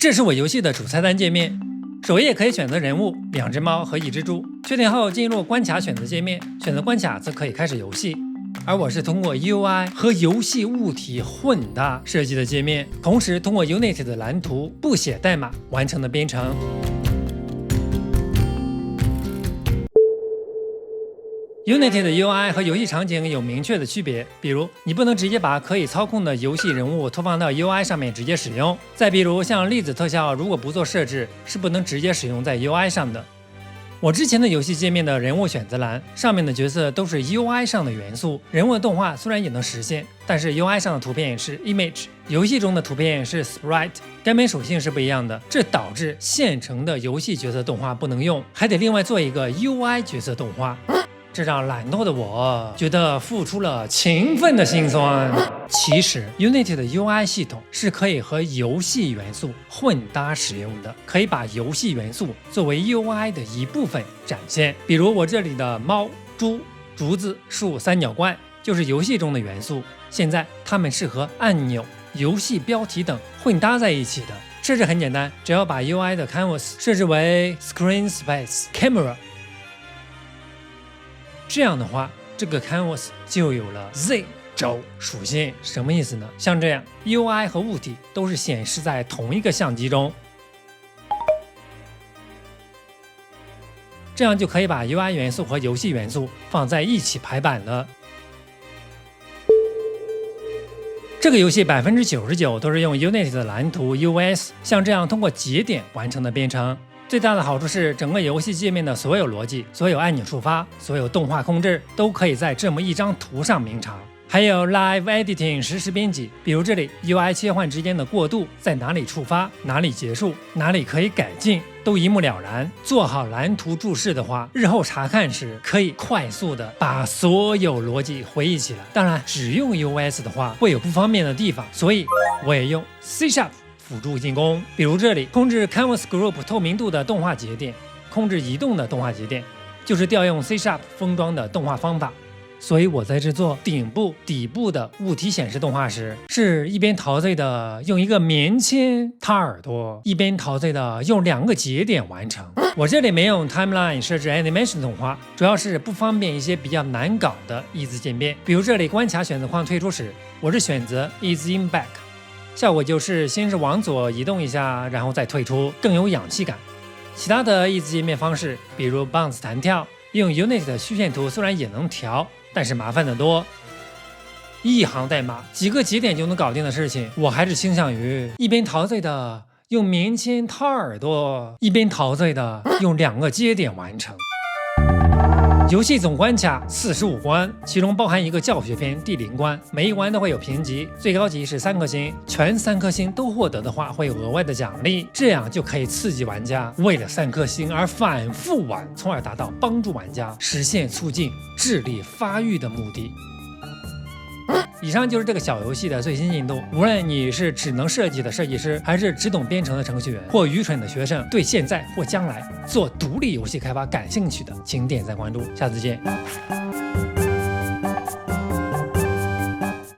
这是我游戏的主菜单界面，首页可以选择人物、2只猫和1只猪。确定后进入关卡选择界面，选择关卡则可以开始游戏。而我是通过 UI 和游戏物体混搭设计的界面，同时通过 Unity 的蓝图不写代码完成的编程。Unity 的 UI 和游戏场景有明确的区别，比如你不能直接把可以操控的游戏人物投放到 UI 上面直接使用。再比如像粒子特效，如果不做设置，是不能直接使用在 UI 上的。我之前的游戏界面的人物选择栏上面的角色都是 UI 上的元素，人物的动画虽然也能实现，但是 UI 上的图片是 Image， 游戏中的图片是 Sprite， 该门属性是不一样的，这导致现成的游戏角色动画不能用，还得另外做一个 UI 角色动画。这让懒惰的我觉得付出了勤奋的辛酸。其实 Unity 的 UI 系统是可以和游戏元素混搭使用的，可以把游戏元素作为 UI 的一部分展现。比如我这里的猫、猪、竹子、树、三角怪就是游戏中的元素，现在它们是和按钮、游戏标题等混搭在一起的。设置很简单，只要把 UI 的 Canvas 设置为 Screen Space Camera，这样的话，这个 Canvas 就有了 Z 轴属性。什么意思呢？像这样 UI 和物体都是显示在同一个相机中，这样就可以把 UI 元素和游戏元素放在一起排版了。这个游戏99%都是用 Unity 的蓝图 US 像这样通过节点完成的编程。最大的好处是，整个游戏界面的所有逻辑、所有按钮触发、所有动画控制都可以在这么一张图上明察。还有 Live Editing 实时编辑，比如这里 UI 切换之间的过渡在哪里触发、哪里结束、哪里可以改进，都一目了然。做好蓝图注释的话，日后查看时可以快速的把所有逻辑回忆起来。当然，只用 US 的话会有不方便的地方，所以我也用 C#辅助进攻，比如这里控制 Canvas Group 透明度的动画节点，控制移动的动画节点，就是调用 C# 封装的动画方法。所以我在制作顶部、底部的物体显示动画时，是一边陶醉的用一个棉签掏耳朵，一边陶醉的用2个节点完成。我这里没用 Timeline 设置 Animation 动画，主要是不方便一些比较难搞的一字渐变，比如这里关卡选择框退出时，我是选择 Ease in Back。效果就是先是往左移动一下，然后再退出，更有氧气感。其他的一字界面方式，比如 Bounce 弹跳，用 Unity 的虚线图虽然也能调，但是麻烦得多。一行代码几个节点就能搞定的事情，我还是倾向于一边陶醉的用棉签掏耳朵，一边陶醉的用2个节点完成。游戏总关卡45关，其中包含一个教学篇第0关，每一关都会有评级，最高级是3颗星，全3颗星都获得的话会有额外的奖励，这样就可以刺激玩家为了3颗星而反复玩，从而达到帮助玩家实现促进智力发育的目的。以上就是这个小游戏的最新进度。无论你是只能设计的设计师，还是只懂编程的程序员，或愚蠢的学生，对现在或将来做独立游戏开发感兴趣的，请点赞关注，下次见。